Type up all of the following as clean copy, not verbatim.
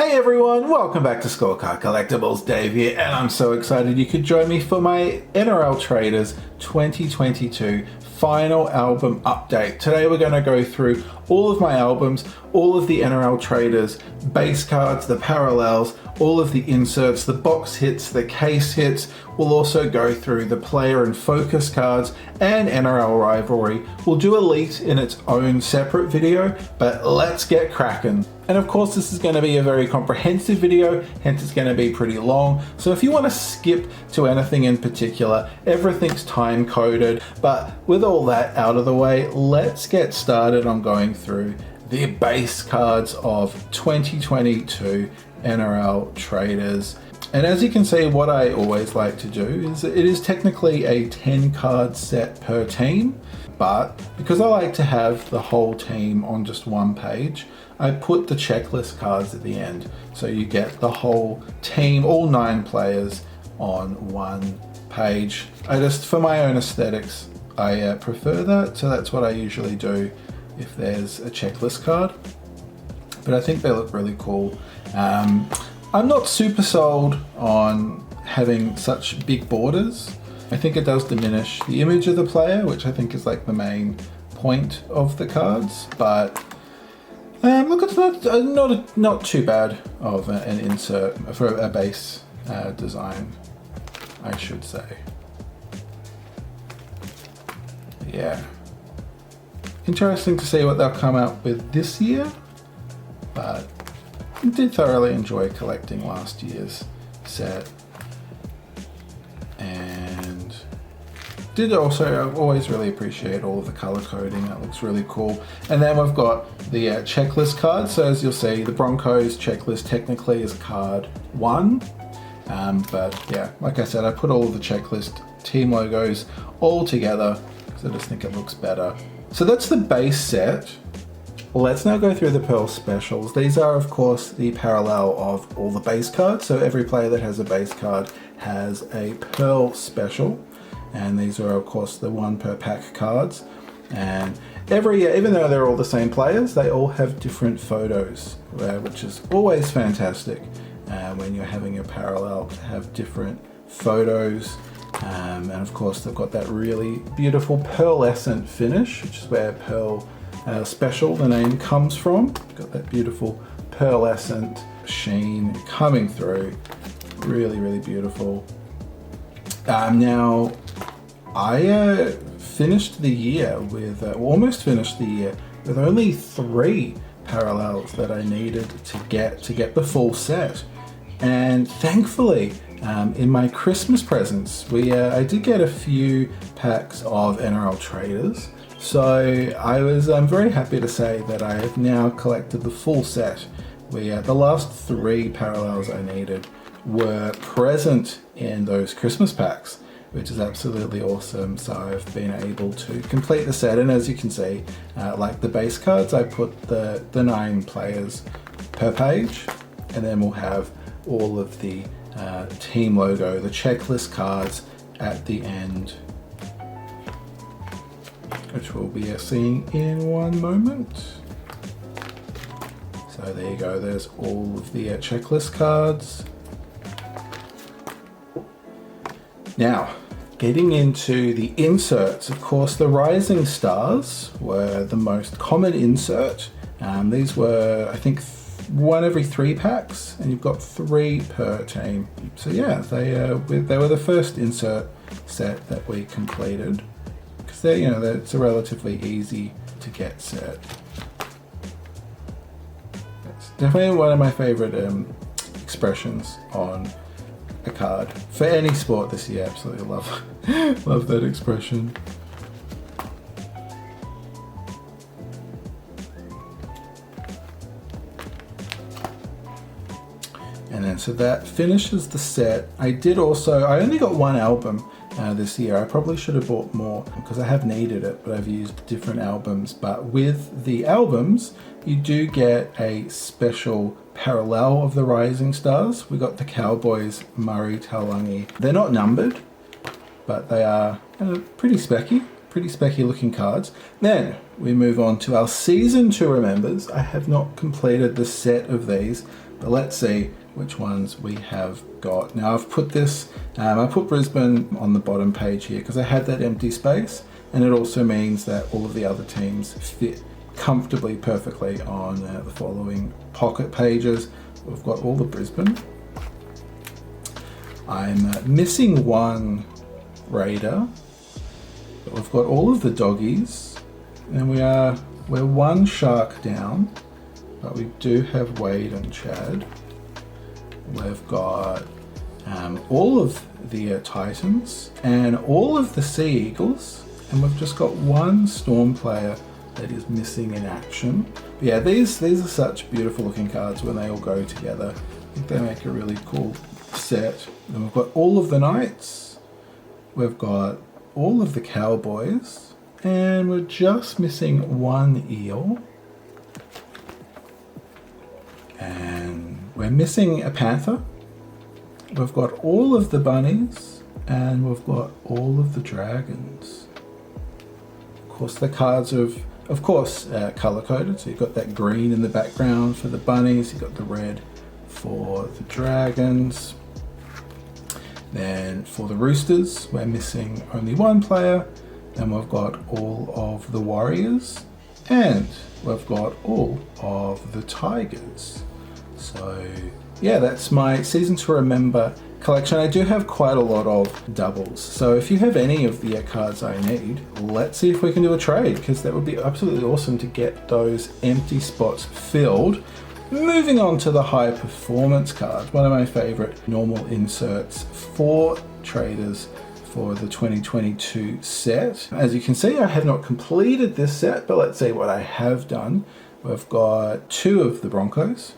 Hey everyone, welcome back to Scorecard Collectibles. Dave here, and I'm so excited you could join me for my NRL Traders 2022 final album update. Today we're going to go through all of my albums, all of the NRL Traders base cards, the parallels, all of the inserts, the box hits, the case hits. We'll also go through the player and focus cards and NRL Rivalry. We'll do Elite in its own separate video, but let's get cracking. And of course this is going to be a very comprehensive video, hence it's going to be pretty long. So if you want to skip to anything in particular, everything's time coded. But with all that out of the way, let's get started on going through the base cards of 2022 NRL Traders. And as you can see, what I always like to do is it is technically a 10 card set per team, but because I like to have the whole team on just one page, I put the checklist cards at the end. So you get the whole team, all 9 players on one page. I just, for my own aesthetics, I prefer that. So that's what I usually do if there's a checklist card. But I think they look really cool. I'm not super sold on having such big borders. I think it does diminish the image of the player, which I think is like the main point of the cards. But look, it's not too bad of an insert for a base design, I should say. Yeah. Interesting to see what they'll come out with this year, but I did thoroughly enjoy collecting last year's set, and did also always really appreciate all of the color coding. That looks really cool. And then we've got the checklist cards. So as you'll see, the Broncos checklist technically is card 1, but yeah, like I said, I put all of the checklist team logos all together because I just think it looks better. So that's the base set. Let's now go through the Pearl specials. These are of course the parallel of all the base cards. So every player that has a base card has a Pearl special. And these are of course the 1 per pack cards. And every year, even though they're all the same players, they all have different photos, which is always fantastic when you're having a parallel to have different photos. And of course they've got that really beautiful pearlescent finish, which is where Pearl Special, the name, comes from. Got that beautiful pearlescent sheen coming through. Really, really beautiful. Now, I finished the year with, almost finished the year with only 3 parallels that I needed to get the full set. And thankfully, in my Christmas presents, I did get a few packs of NRL Traders. So I was very happy to say that I have now collected the full set. The last 3 parallels I needed were present in those Christmas packs, which is absolutely awesome. So I've been able to complete the set, and as you can see, like the base cards, I put the 9 players per page, and then we'll have all of the team logo, the checklist cards at the end, which we'll be seeing in one moment. So there you go, there's all of the checklist cards. Now, getting into the inserts, of course the Rising Stars were the most common insert. These were, I think, 1 every 3 packs, and you've got 3 per team. So yeah, they were the first insert set that we completed. It's a relatively easy to get set. It's definitely one of my favorite expressions on a card for any sport this year. Absolutely love love that expression. And then so that finishes the set. I only got 1 album this year. I probably should have bought more because I have needed it, but I've used different albums. But with the albums, you do get a special parallel of the Rising Stars. We got the Cowboys, Murray, Taulagi. They're not numbered, but they are pretty specky looking cards. Then we move on to our Season 2 Remembers. I have not completed the set of these, But let's see which ones we have got. Now I've put this, I put Brisbane on the bottom page here because I had that empty space, and it also means that all of the other teams fit comfortably, perfectly on the following pocket pages. We've got all the Brisbane. I'm missing one Raider, but we've got all of the Doggies, and we're one Shark down, but we do have Wade and Chad. We've got all of the Titans and all of the Sea Eagles, and we've just got one Storm player that is missing in action. But yeah, these are such beautiful looking cards when they all go together. I think they make a really cool set. And we've got all of the Knights, we've got all of the Cowboys, and we're just missing one Eel. And we're missing a Panther. We've got all of the Bunnies, and we've got all of the Dragons. Of course, the cards of course, color coded. So you've got that green in the background for the Bunnies, you've got the red for the Dragons. Then for the Roosters, we're missing only one player, and we've got all of the Warriors, and we've got all of the Tigers. So yeah, that's my Season to Remember collection. I do have quite a lot of doubles, so if you have any of the cards I need, let's see if we can do a trade, because that would be absolutely awesome to get those empty spots filled. Moving on to the high performance card, one of my favorite normal inserts for traders for the 2022 set. As you can see, I have not completed this set, but let's see what I have done. We've got two of the Broncos,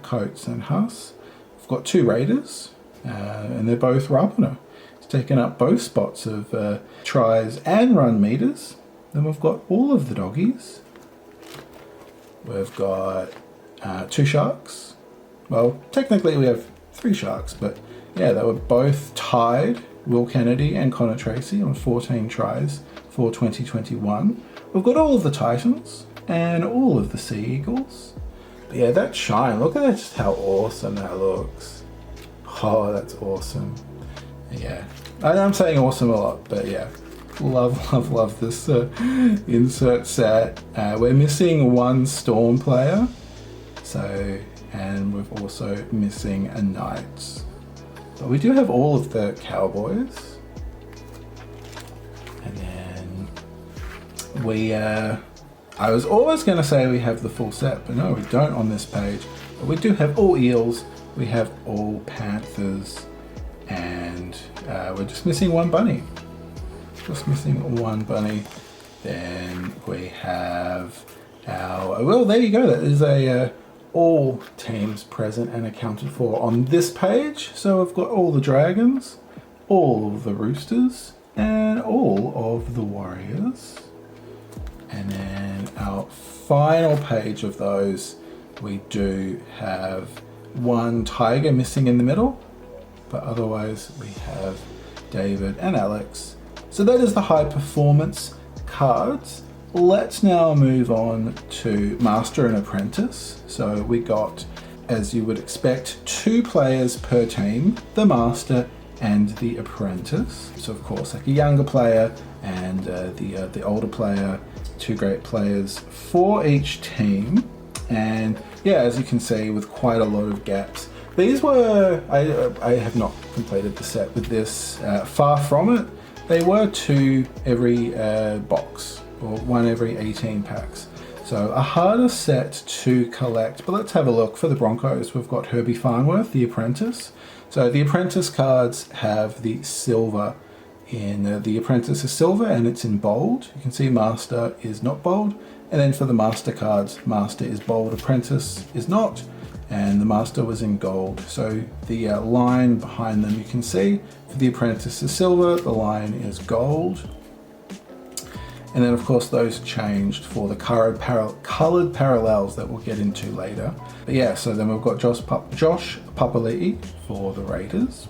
Coates and Huss. We've got two Raiders, and they're both Rapana. It's taken up both spots of tries and run meters. Then we've got all of the Doggies. We've got two Sharks. Well, technically we have three Sharks, but yeah, they were both tied, Will Kennedy and Connor Tracy, on 14 tries for 2021. We've got all of the Titans and all of the Sea Eagles. But yeah, that shine, look at that, just how awesome that looks. Oh, that's awesome. Yeah, I'm saying awesome a lot, but yeah, love this insert set. We're missing one Storm player. So, and we're also missing a Knights. But we do have all of the Cowboys. And then I was always going to say we have the full set, but no, we don't on this page. But we do have all Eels, we have all Panthers, and we're just missing one Bunny. Then we have our, well, there you go, that is a all teams present and accounted for on this page. So we've got all the Dragons, all of the Roosters, and all of the Warriors. And then our final page of those, we do have one Tiger missing in the middle, but otherwise we have David and Alex. So that is the high performance cards. Let's now move on to Master and Apprentice. So we got, as you would expect, two players per team, the Master and the Apprentice. So of course, like a younger player and the older player, two great players for each team. And yeah, as you can see, with quite a lot of gaps. These were, I have not completed the set with this, far from it. They were two every box, or one every 18 packs. So a harder set to collect, but let's have a look. For the Broncos, we've got Herbie Farnworth, the Apprentice. So the Apprentice cards have the silver in, the Apprentice is silver and it's in bold. You can see Master is not bold. And then for the Master cards, Master is bold, Apprentice is not, and the Master was in gold. So the line behind them, you can see, for the Apprentice is silver, the line is gold. And then of course those changed for the coloured parallels that we'll get into later. But yeah, so then we've got Josh Papali'i for the Raiders.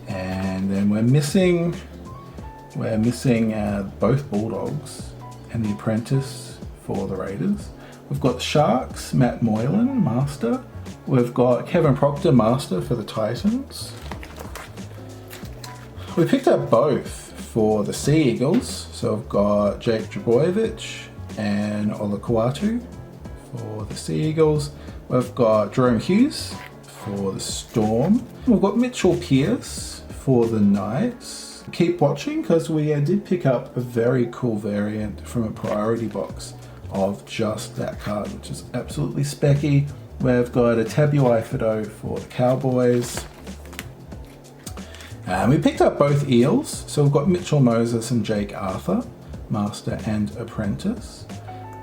And then we're missing both Bulldogs and the Apprentice for the Raiders. We've got the Sharks, Matt Moylan, Master, we've got Kevin Proctor, Master for the Titans. We picked up both for the Sea Eagles. So I've got Jake Dragojevic and Olakuatu for the Sea Eagles. We've got Jerome Hughes for the Storm. We've got Mitchell Pearce for the Knights. Keep watching because we did pick up a very cool variant from a priority box of just that card, which is absolutely specky. We've got a Tabuai Fido for the Cowboys. We picked up both Eels, so we've got Mitchell Moses and Jake Arthur, Master and Apprentice.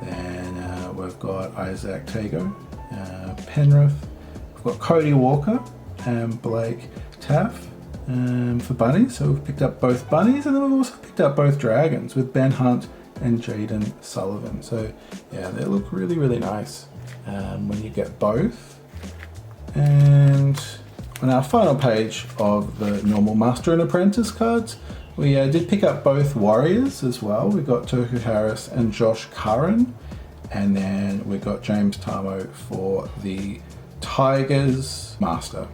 Then we've got Isaac Tago, Penrith. We've got Cody Walker and Blake Taff for Bunnies, so we've picked up both Bunnies, and then we've also picked up both Dragons with Ben Hunt and Jaden Sullivan. So yeah, they look really, really nice when you get both. And on our final page of the normal Master and Apprentice cards, we did pick up both Warriors as well. We got Toku Harris and Josh Curran, and then we got James Tamo for the Tigers Master.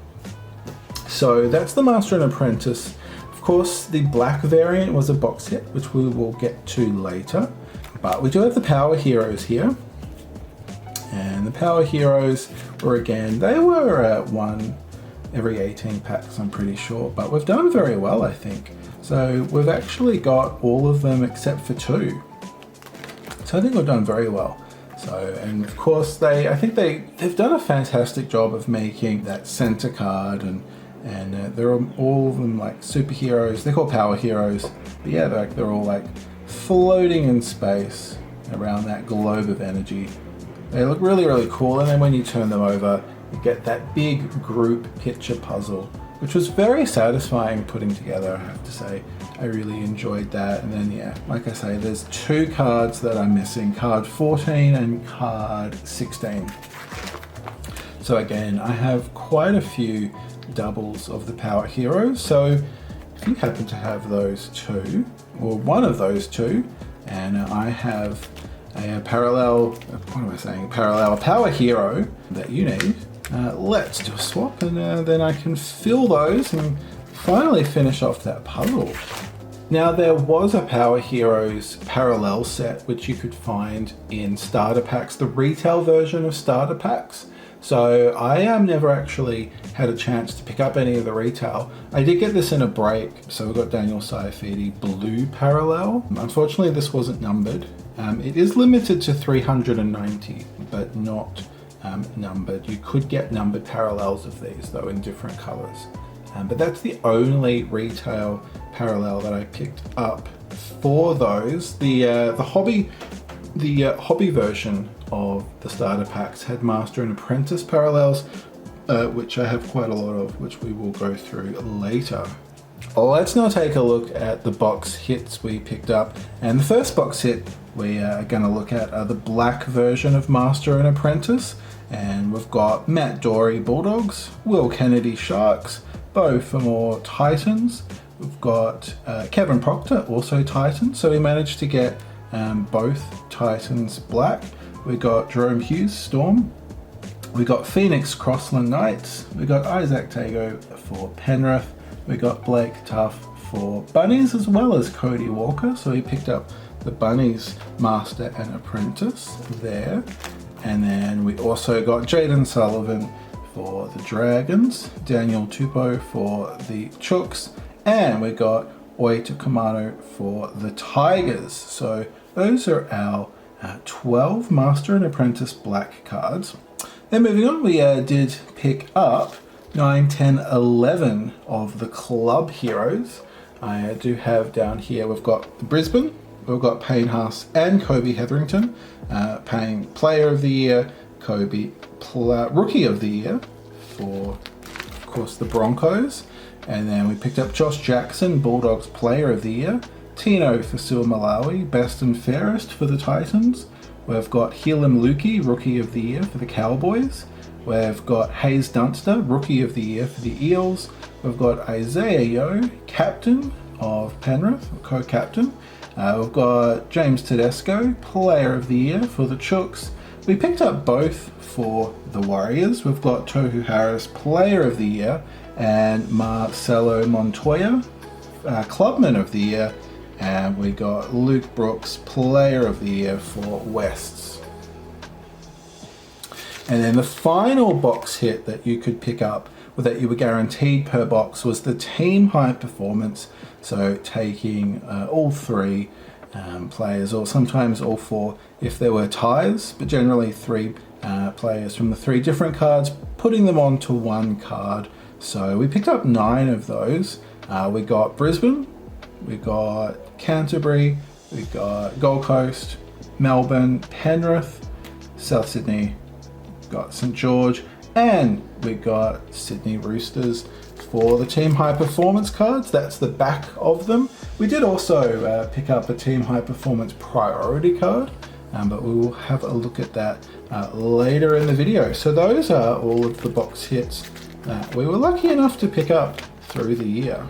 So that's the Master and Apprentice. Of course, the black variant was a box hit, which we will get to later. But we do have the Power Heroes here. And the Power Heroes were again, they were one every 18 packs, I'm pretty sure. But we've done very well, I think. So we've actually got all of them except for 2. So I think we've done very well. So, and of course I think they've done a fantastic job of making that center card, and they're all of them like superheroes. They're called Power Heroes, but yeah, they're all like floating in space around that globe of energy. They look really, really cool, and then when you turn them over, you get that big group picture puzzle, which was very satisfying putting together, I have to say. I really enjoyed that. And then yeah, like I say, there's 2 cards that I'm missing, card 14 and card 16. So again, I have quite a few doubles of the Power Heroes. So if you happen to have those 2, or one of those 2, and I have a parallel, a Power Hero that you need, let's do a swap, and then I can fill those and finally finish off that puzzle. Now, there was a Power Heroes parallel set which you could find in starter packs, the retail version of starter packs. So I never actually had a chance to pick up any of the retail. I did get this in a break, so we got Daniel Saifidi blue parallel. Unfortunately, this wasn't numbered. It is limited to 390, but not numbered. You could get numbered parallels of these though in different colors. But that's the only retail parallel that I picked up for those. The hobby version of the starter packs had Master and Apprentice parallels, which I have quite a lot of, which we will go through later. Let's now take a look at the box hits we picked up. And the first box hit we are going to look at the black version of Master and Apprentice. And we've got Matt Dory Bulldogs, Will Kennedy Sharks, Bo Famore Titans. We've got Kevin Proctor, also Titans. So we managed to get both Titans black. We got Jerome Hughes Storm. We got Phoenix Crossland Knights. We got Isaac Tago for Penrith. We got Blake Tuff for Bunnies, as well as Cody Walker. So he picked up the Bunnies Master and Apprentice there. And then we also got Jaden Sullivan for the Dragons, Daniel Tupou for the Chooks, and we got Oi Tukamano for the Tigers. So those are our 12 Master and Apprentice black cards. Then moving on, we did pick up 9, 10, 11 of the club heroes. I do have down here, we've got Brisbane, we've got Payne Haas and Kobe Hetherington. Payne Player of the Year, Kobe Rookie of the Year for, of course, the Broncos. And then we picked up Josh Jackson, Bulldogs Player of the Year. Tino Fasil Malawi, Best and Fairest for the Titans. We've got Helam Lukey, Rookie of the Year for the Cowboys. We've got Hayes Dunster, Rookie of the Year for the Eels. We've got Isaiah Yeo, Captain of Penrith, co-captain. We've got James Tedesco, Player of the Year for the Chooks. We picked up both for the Warriors. We've got Tohu Harris, Player of the Year, and Marcelo Montoya, Clubman of the Year, and we got Luke Brooks, Player of the Year for Wests. And then the final box hit that you could pick up, or that you were guaranteed per box, was the team high performance. So taking all three players, or sometimes all four if there were ties, but generally three players from the three different cards, putting them onto one card. So we picked up 9 of those. We got Brisbane, we got Canterbury, we got Gold Coast, Melbourne, Penrith, South Sydney, got St George, and we got Sydney Roosters for the team high performance cards. That's the back of them. We did also pick up a team high performance priority card, but we will have a look at that later in the video. So those are all of the box hits that we were lucky enough to pick up through the year.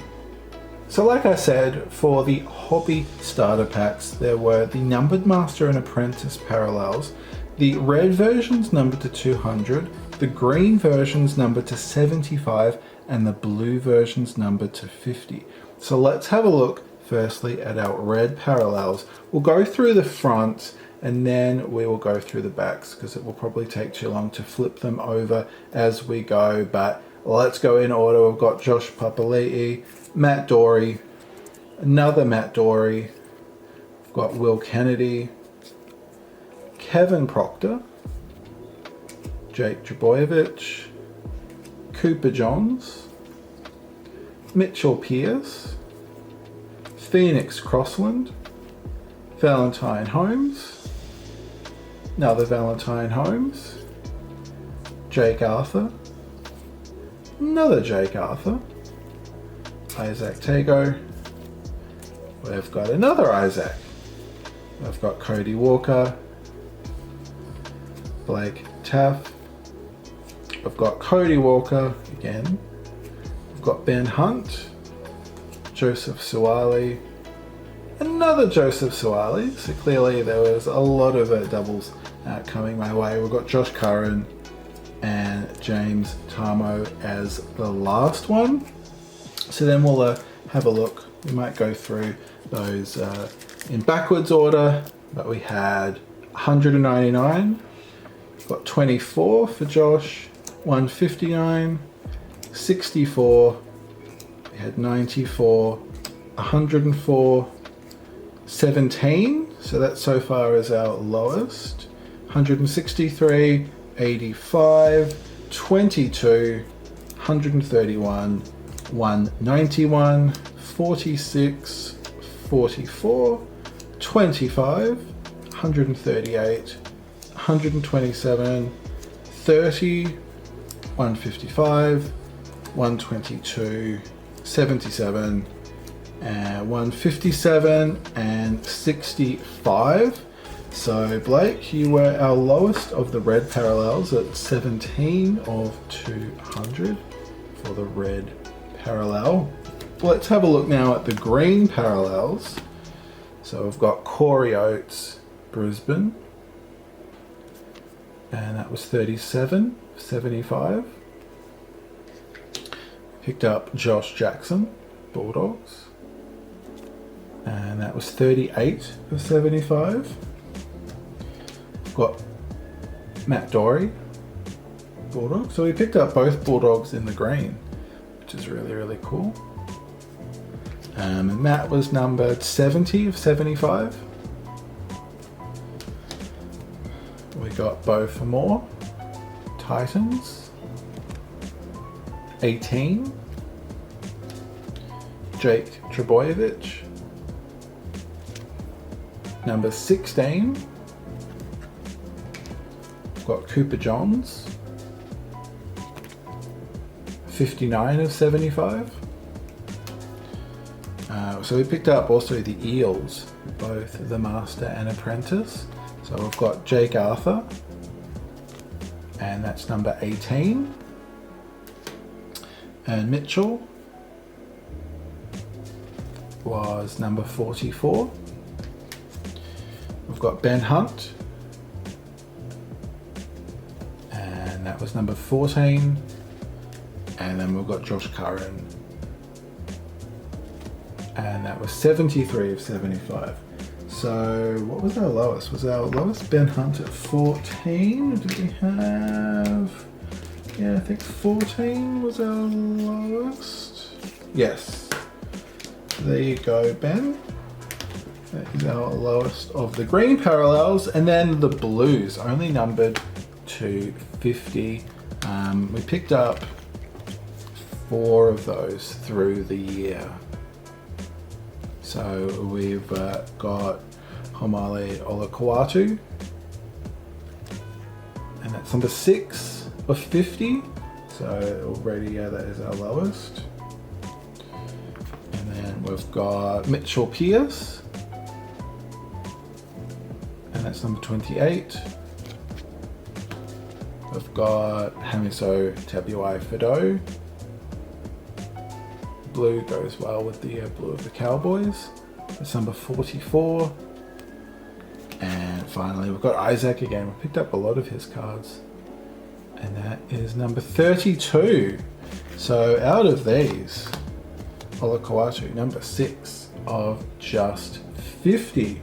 So like I said, for the hobby starter packs, there were the numbered Master and Apprentice parallels, the red versions numbered to 200, the green versions numbered to 75, and the blue versions numbered to 50. So let's have a look firstly at our red parallels. We'll go through the front and then we will go through the backs because it will probably take too long to flip them over as we go, but let's go in order. We've got Josh Papali'i, Matt Dory, another Matt Dory, we've got Will Kennedy, Kevin Proctor, Jake Trbojevic, Cooper Johns, Mitchell Pearce, Phoenix Crossland, Valentine Holmes, another Valentine Holmes, Jake Arthur, another Jake Arthur, Isaac Tago, we've got another Isaac, we've got Cody Walker, Blake Taff, we've got Cody Walker again, we've got Ben Hunt, Joseph Suwali, another Joseph Suwali. So clearly there was a lot of doubles coming my way. We've got Josh Curran and James Tarmo as the last one. So then we'll have a look. We might go through those in backwards order, but we had 199, we've got 24 for Josh, 159, 64, we had 94, 104, 17, so that so far is our lowest, 163, 85, 22, 131, 191, 46, 44, 25, 138, 127, 30, 155, 122, 77, 157 and 65. So Blake, you were our lowest of the red parallels at 17 of 200 for the red parallel. Let's have a look now at the green parallels. So we've got Corey Oates, Brisbane, and that was 37, 75. Picked up Josh Jackson, Bulldogs, and that was 38 of 75. Got Matt Dory, Bulldogs. So we picked up both Bulldogs in the green, which is really, really cool. And Matt was numbered 70 of 75. We got Bo for more, Titans, 18, Jake Trbojevic, number 16. We've got Cooper Johns, 59 of 75. So we picked up also the Eels, both the Master and Apprentice. So we've got Jake Arthur, and that's number 18. And Mitchell was number 44. We've got Ben Hunt, was number 14. And then we've got Josh Curran. And that was 73 of 75. So what was our lowest? Was our lowest Ben Hunt at 14? Did we have... Yeah, I think 14 was our lowest. Yes. There you go, Ben. That is our lowest of the green parallels. And then the blues, only numbered to 50. We picked up 4 of those through the year. So we've got Homale Olakauatu, and that's number 6 of 50. So already, that is our lowest. And then we've got Mitchell Pearce, and that's number 28. We've got Hamiso Tabuai Fido. Blue goes well with the blue of the Cowboys. That's number 44. And finally, we've got Isaac again. We picked up a lot of his cards. And that is number 32. So out of these, Olakauatu, number 6 of just 50.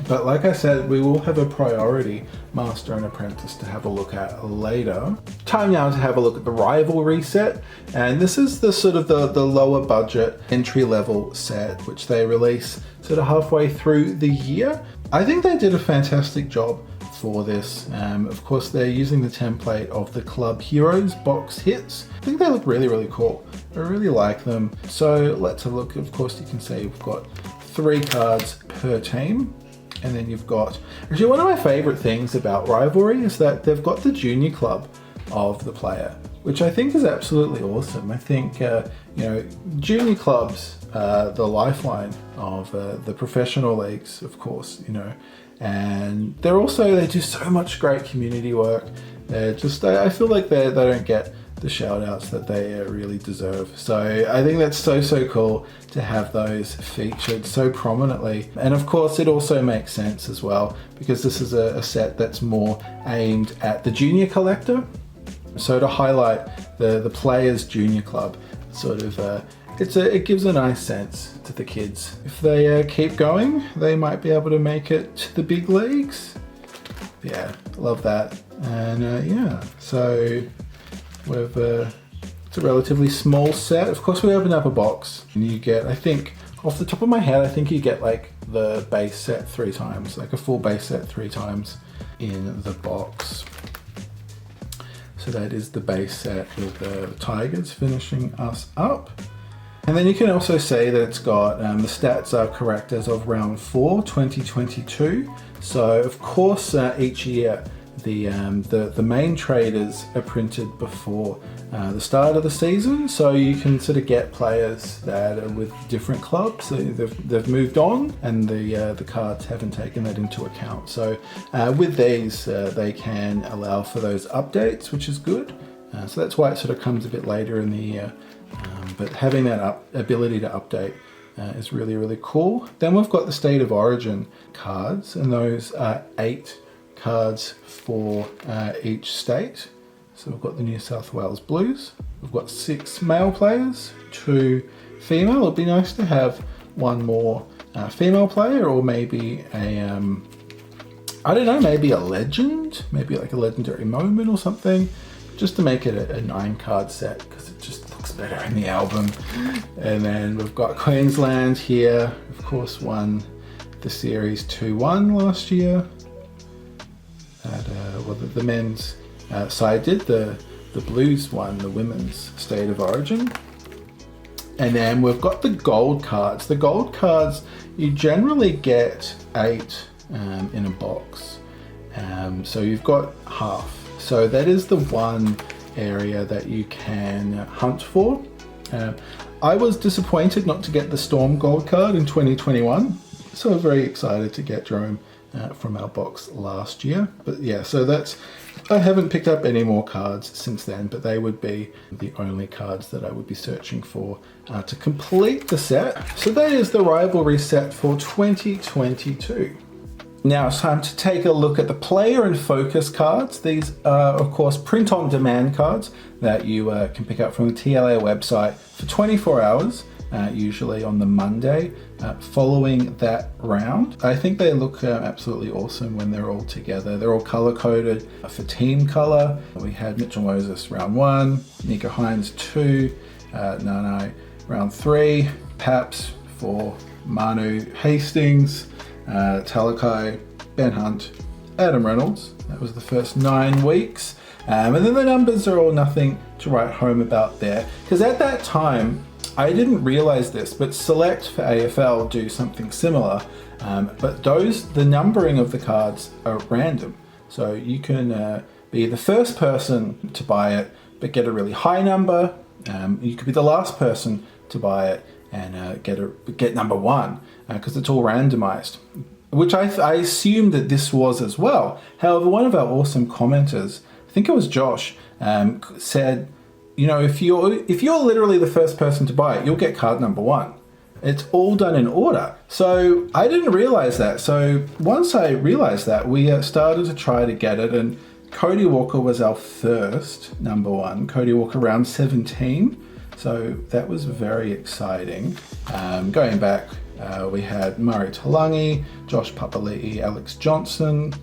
But like I said, we will have a priority Master and Apprentice to have a look at later. Time now to have a look at the Rivalry set. And this is the sort of the lower budget entry level set, which they release sort of halfway through the year. I think they did a fantastic job for this. Of course, they're using the template of the Club Heroes box hits. I think they look really, really cool. I really like them. So let's have a look. Of course, you can see we've got 3 cards per team. And then you've got, actually one of my favorite things about Rivalry is that they've got the junior club of the player, which I think is absolutely awesome. I think, junior clubs, the lifeline of the professional leagues, of course, and they do so much great community work. They're just, I feel like they don't get the shout outs that they really deserve. So I think that's so cool to have those featured so prominently. And of course it also makes sense as well, because this is a set that's more aimed at the junior collector. So to highlight the players junior club, sort of it gives a nice sense to the kids. If they keep going, they might be able to make it to the big leagues. Yeah, love that. And so it's a relatively small set. Of course, we open up a box and you get, I think, off the top of my head, I think you get like the base set 3 times, like a full base set 3 times in the box. So that is the base set with the Tigers finishing us up. And then you can also say that it's got, the stats are correct as of round 4, 2022. So of course, each year, the main traders are printed before the start of the season, so you can sort of get players that are with different clubs. So they've moved on, and the cards haven't taken that into account. So with these, they can allow for those updates, which is good. So that's why it sort of comes a bit later in the year. But having that ability to update is really, really cool. Then we've got the State of Origin cards, and those are 8 cards for each state. So we've got the New South Wales Blues. We've got 6 male players, 2 female. It'd be nice to have one more female player, or maybe maybe a legend, maybe like a legendary moment or something, just to make it a 9 card set, because it just looks better in the album. And then we've got Queensland here, of course, won the series 2-1 last year. The men's side did. The Blues won the women's State of Origin. And then we've got the gold cards. The gold cards, you generally get 8 in a box. So you've got half. So that is the one area that you can hunt for. I was disappointed not to get the Storm gold card in 2021. So I was very excited to get Jerome from our box last year. But yeah, so I haven't picked up any more cards since then, but they would be the only cards that I would be searching for to complete the set. So that is the Rivalry set for 2022. Now it's time to take a look at the player and focus cards. These are, of course, print-on-demand cards that you can pick up from the TLA website for 24 hours, usually on the Monday following that round. I think they look absolutely awesome when they're all together. They're all color-coded for team color. We had Mitchell Moses round 1, Nico Hines 2, Nanai round 3, Paps for Manu Hastings, Talakai, Ben Hunt, Adam Reynolds. That was the first 9 weeks. And then the numbers are all nothing to write home about there. Because at that time, I didn't realize this, but Select for AFL do something similar. But the numbering of the cards are random. So you can be the first person to buy it, but get a really high number. You could be the last person to buy it and get number 1, because it's all randomized, which I assumed that this was as well. However, one of our awesome commenters, I think it was Josh, said, you know, if you're literally the first person to buy it, you'll get card number 1. It's all done in order. So I didn't realize that. So once I realized that, we started to try to get it, and Cody Walker was our first number 1. Cody Walker round 17. So that was very exciting. Going back, we had Murray Talangi, Josh Papali'i, Alex Johnson,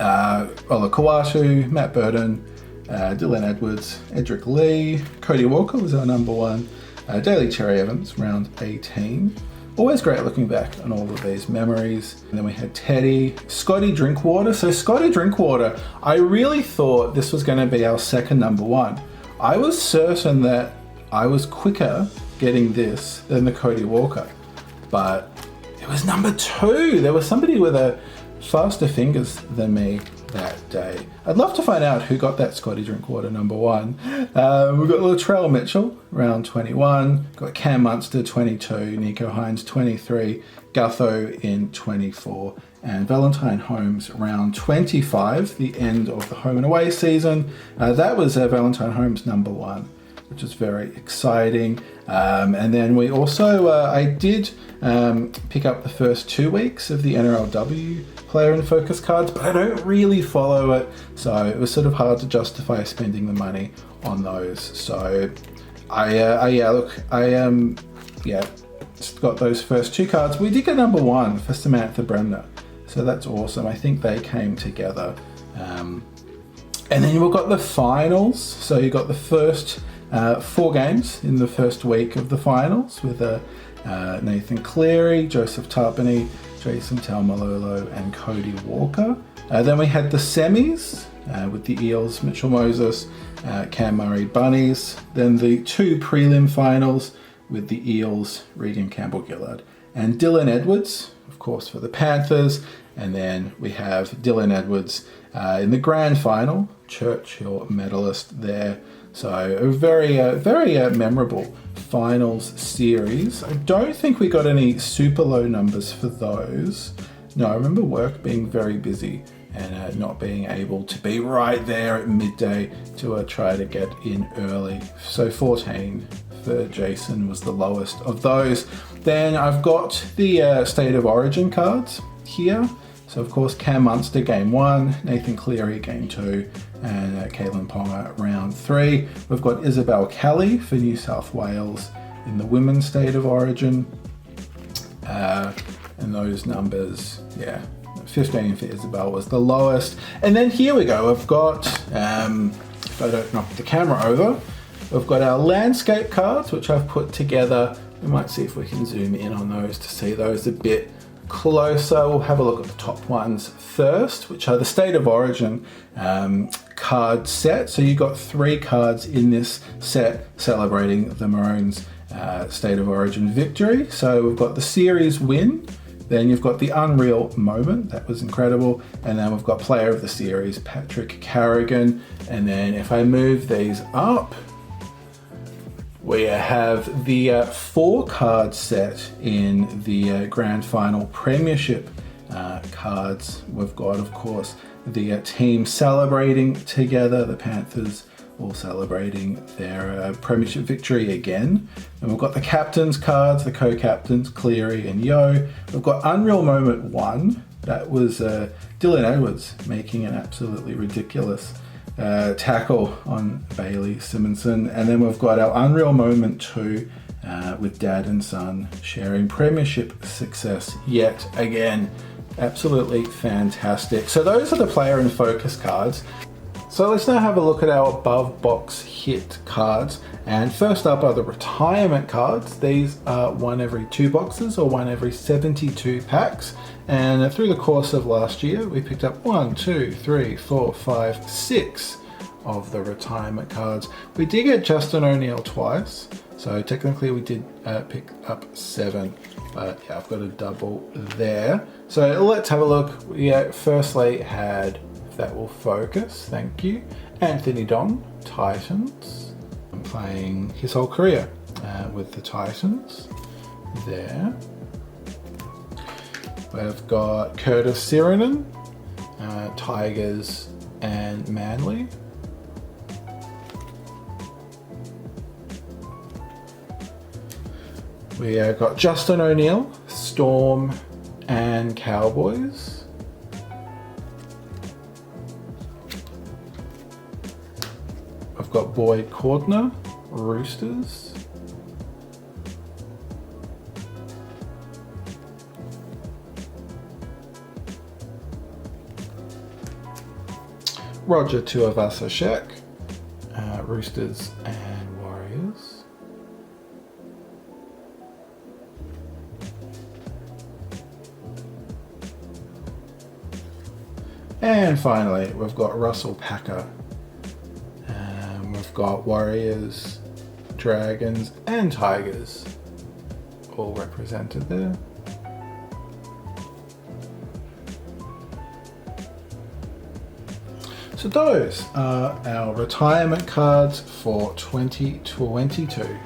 Ola Kawatu, Matt Burton, Dylan Edwards, Edric Lee. Cody Walker was our number 1. Daly Cherry Evans, round 18. Always great looking back on all of these memories. And then we had Teddy, Scotty Drinkwater. So Scotty Drinkwater, I really thought this was going to be our second number 1. I was certain that I was quicker getting this than the Cody Walker, but it was number 2. There was somebody with a faster fingers than me that day. I'd love to find out who got that Scotty Drinkwater number 1. We've got Latrell Mitchell, round 21. Got Cam Munster, 22. Nico Hines, 23. Gutho in 24. And Valentine Holmes, round 25, the end of the home and away season. That was Valentine Holmes number 1. Which is very exciting. And then we also, I did pick up the first 2 weeks of the NRLW player and focus cards, but I don't really follow it. So it was sort of hard to justify spending the money on those. So I just got those first 2 cards. We did get number 1 for Samantha Bremner. So that's awesome. I think they came together. And then we've got the finals. So you got the first 4 games in the first week of the finals with Nathan Cleary, Joseph Tarpany, Jason Taumalolo and Cody Walker. Then we had the semis with the Eels, Mitchell Moses, Cam Murray Bunnies. Then the 2 prelim finals with the Eels, Regan Campbell-Gillard and Dylan Edwards, of course, for the Panthers. And then we have Dylan Edwards in the grand final, Churchill medalist there. So a very memorable finals series. I don't think we got any super low numbers for those. No, I remember work being very busy and not being able to be right there at midday to try to get in early. So 14 for Jason was the lowest of those. Then I've got the State of Origin cards here. So of course Cam Munster game 1, Nathan Cleary game 2, and Caitlin Ponga round 3. We've got Isabel Kelly for New South Wales in the Women's State of Origin. And those numbers, 15 for Isabel was the lowest. And then here we go, I've got, if I don't knock the camera over, we've got our landscape cards, which I've put together. We might see if we can zoom in on those to see those a bit closer. We'll have a look at the top ones first, which are the State of Origin card set. So you got 3 cards in this set celebrating the Maroons' State of Origin victory. So we've got the series win, then you've got the unreal moment, that was incredible, and then we've got player of the series, Patrick Carrigan. And then if I move these up, we have the 4 card set in the grand final Premiership cards. We've got, of course, the team celebrating together, the Panthers all celebrating their Premiership victory again. And we've got the captains cards, the co-captains, Cleary and Yo. We've got Unreal Moment 1, That was Dylan Edwards making an absolutely ridiculous tackle on Bailey Simonson. And then we've got our Unreal Moment 2 with dad and son sharing premiership success yet again. Absolutely fantastic. So those are the player and focus cards. So let's now have a look at our above box hit cards. And first up are the retirement cards. These are one every 2 boxes or one every 72 packs. And through the course of last year, we picked up 1, 2, 3, 4, 5, 6 of the retirement cards. We did get Justin O'Neill twice. So technically we did pick up 7, but yeah, I've got a double there. So let's have a look. We firstly had, if that will focus, thank you, Anthony Don, Titans. I'm playing his whole career with the Titans there. We've got Curtis Sirenen, Tigers and Manly. We got Justin O'Neill, Storm and Cowboys. I've got Boyd Cordner, Roosters. Roger Tuivasa-Sheck, Roosters and Warriors. And finally, we've got Russell Packer. We've got Warriors, Dragons, and Tigers all represented there. So those are our retirement cards for 2022.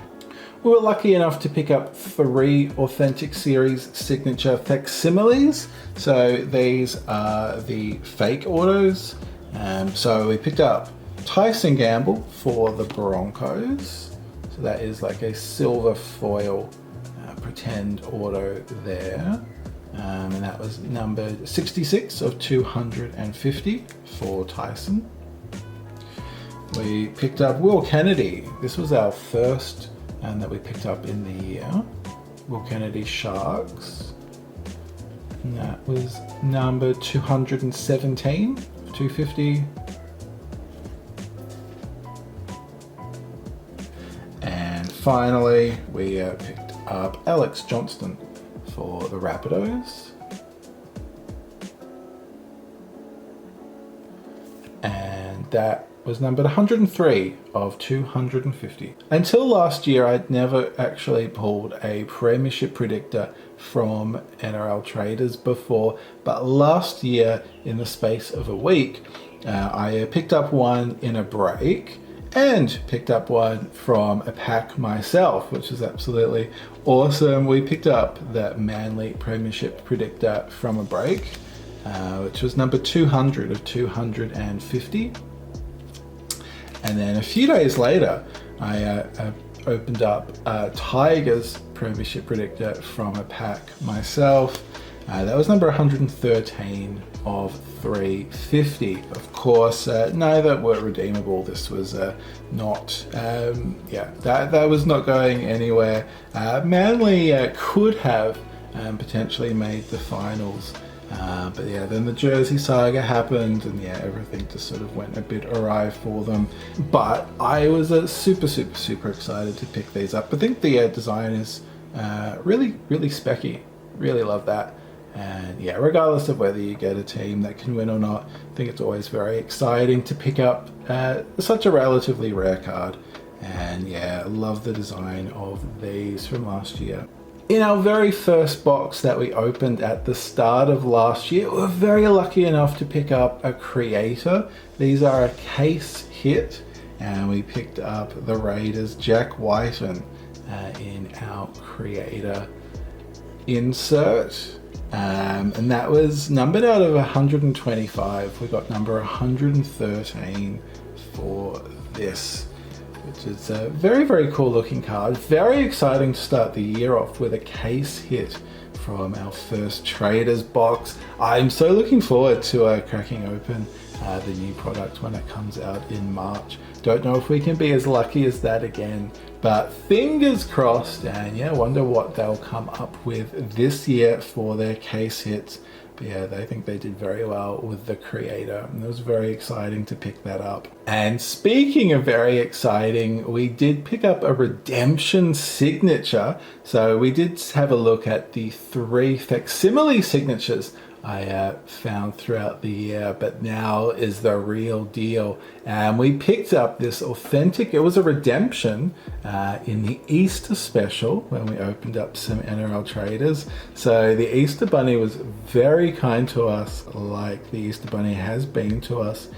We were lucky enough to pick up 3 Authentic Series signature facsimiles. So these are the fake autos. So we picked up Tyson Gamble for the Broncos. So that is like a silver foil pretend auto there. And that was numbered 66 of 250 for Tyson. We picked up Will Kennedy. This was our first that we picked up in the year. Will Kennedy Sharks. And that was number 217 of 250. And finally, we picked up Alex Johnston for the Rapidos. And that was numbered 103 of 250. Until last year, I'd never actually pulled a Premiership Predictor from NRL Traders before, but last year, in the space of a week, I picked up one in a break and picked up one from a pack myself, which is absolutely awesome. We picked up the Manly Premiership Predictor from a break, which was number 200 of 250. And then a few days later, I opened up Tigers Premiership Predictor from a pack myself. That was number 113 of 350. Of course, neither were redeemable. This was not, that was not going anywhere. Manly could have potentially made the finals. But yeah, then the jersey saga happened and yeah, everything just sort of went a bit awry for them. But I was super excited to pick these up. I think the design is really specky. Really love that. And yeah, regardless of whether you get a team that can win or not, I think it's always very exciting to pick up such a relatively rare card. And yeah, I love the design of these from last year. In our very first box that we opened at the start of last year, we were very lucky enough to pick up a creator. These are a case hit, and we picked up the Raiders' Jack Whiten in our creator insert. And that was numbered out of 125. We got number 113 for this, which is a very cool looking card. Very exciting to start the year off with a case hit from our first Traders box. I'm so looking forward to cracking open the new product when it comes out in March. Don't know if we can be as lucky as that again, but fingers crossed. And yeah, wonder what they'll come up with this year for their case hits. But yeah, they think they did very well with the Creator, and it was very exciting to pick that up. And speaking of very exciting, we did pick up a redemption signature. So we did have a look at the 3 Facsimile signatures I found throughout the year, but now is the real deal. And we picked up this authentic, it was a redemption in the Easter special when we opened up some NRL Traders. So the Easter Bunny was very kind to us, like the Easter Bunny has been to us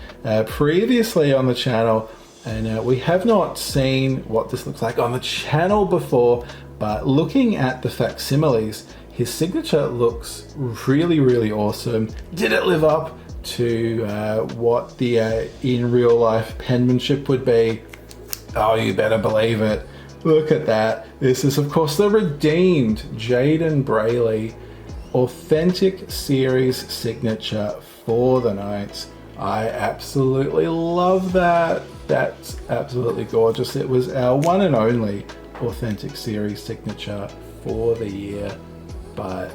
previously on the channel. And we have not seen what this looks like on the channel before, but looking at the facsimiles, his signature looks really, really awesome. Did it live up to what the in real life penmanship would be? Oh, you better believe it. Look at that. This is, of course, the redeemed Jaden Brayley authentic series signature for the Knights. I absolutely love that. That's absolutely gorgeous. It was our one and only authentic series signature for the year, but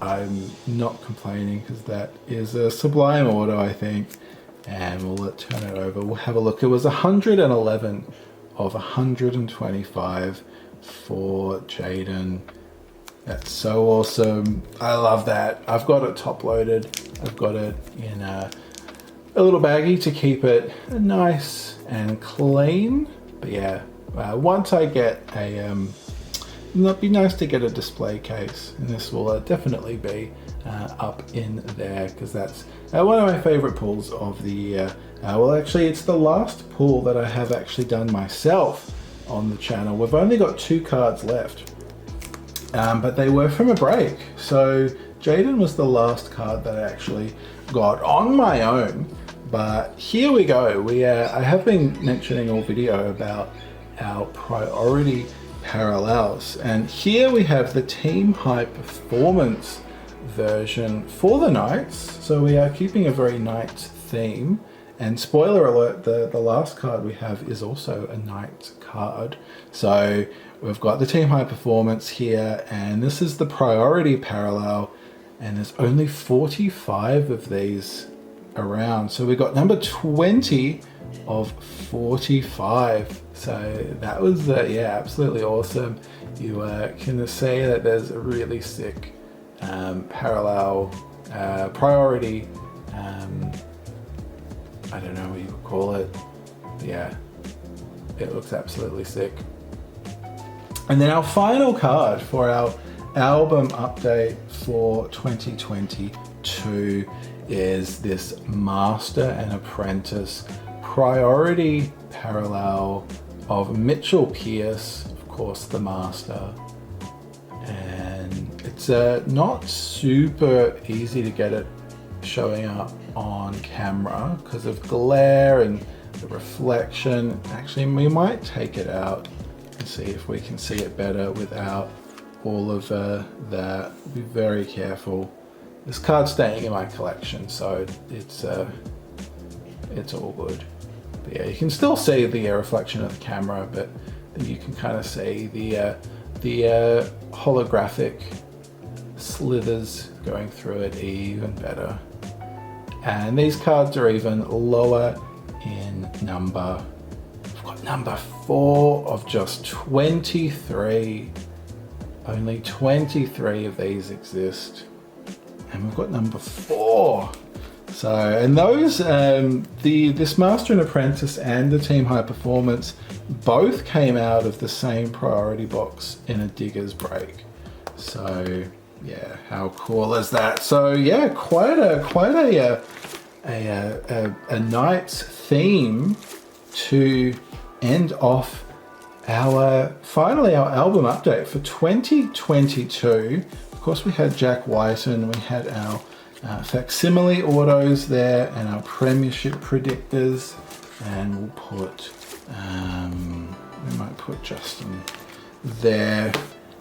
I'm not complaining because that is a sublime order, I think. And we'll turn it over. We'll have a look. It was 111 of 125 for Jaden. That's so awesome. I love that. I've got it top loaded. I've got it in a little baggie to keep it nice and clean. But yeah, once I get a it'd be nice to get a display case, and this will definitely be up in there because that's one of my favorite pulls of the year. Well, actually, it's the last pull that I have actually done myself on the channel. We've only got 2 cards left, but they were from a break. So Jaden was the last card that I actually got on my own. But here we go. I have been mentioning all video about our priority parallels, and here we have the Team High Performance version for the Knights. So we are keeping a very Knights theme, and spoiler alert, the last card we have is also a Knights card. So we've got the Team High Performance here, and this is the priority parallel, and there's only 45 of these around. So we got number 20 of 45. So that was yeah, absolutely awesome. You can see that there's a really sick parallel priority, I don't know what you would call it, but yeah, it looks absolutely sick. And then our final card for our album update for 2022 is this Master and Apprentice priority parallel of Mitchell Pearce, of course the Master. And it's not super easy to get it showing up on camera because of glare and the reflection. Actually, we might take it out and see if we can see it better without all of that. Be very careful. This card's staying in my collection, so it's all good. But yeah, you can still see the reflection of the camera, but then you can kind of see the holographic slithers going through it even better. And these cards are even lower in number. We've got number 4 of just 23. Only 23 of these exist. And we've got number 4. So, and those, this Master and Apprentice and the Team High Performance both came out of the same priority box in a digger's break. So, yeah, how cool is that? So, yeah, quite a Knights theme to end off finally our album update for 2022. Of course, we had Jack Whiten, we had our Facsimile autos there, and our Premiership Predictors, and we'll put, we might put Justin there.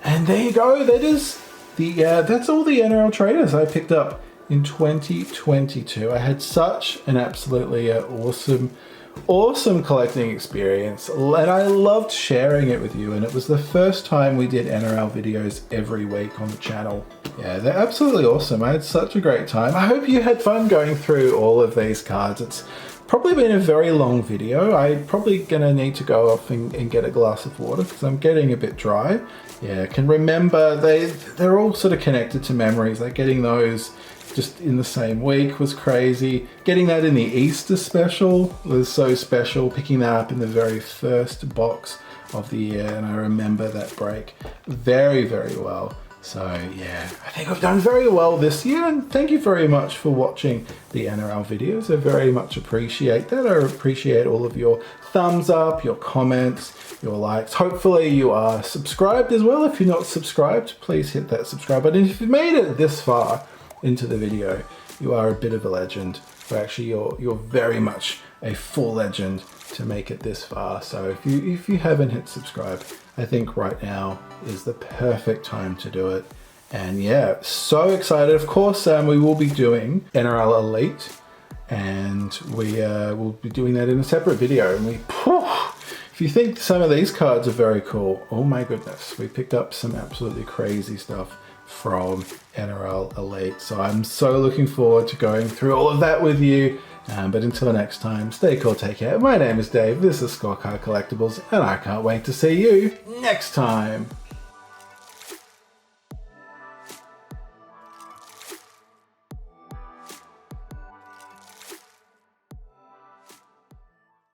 And there you go, that is that's all the NRL Traders I picked up in 2022. I had such an absolutely awesome collecting experience, and I loved sharing it with you, and it was the first time we did NRL videos every week on the channel. Yeah, they're absolutely awesome. I had such a great time. I hope you had fun going through all of these cards. It's probably been a very long video. I'm probably gonna need to go off and get a glass of water because I'm getting a bit dry. Yeah, I can remember they're all sort of connected to memories. Like getting those just in the same week was crazy. Getting that in the Easter special was so special. Picking that up in the very first box of the year, and I remember that break very, very well. So yeah, I think I've done very well this year, and thank you very much for watching the NRL videos. I very much appreciate that. I appreciate all of your thumbs up, your comments, your likes. Hopefully you are subscribed as well. If you're not subscribed, please hit that subscribe button. If you've made it this far into the video, you are a bit of a legend. Or actually, you're very much a full legend to make it this far. So if you haven't hit subscribe, I think right now is the perfect time to do it. And yeah, so excited. Of course, we will be doing NRL Elite, and we will be doing that in a separate video. And if you think some of these cards are very cool, oh my goodness, we picked up some absolutely crazy stuff from NRL Elite. So I'm so looking forward to going through all of that with you. But until next time, stay cool, take care. My name is Dave, this is Scorecard Collectibles, and I can't wait to see you next time.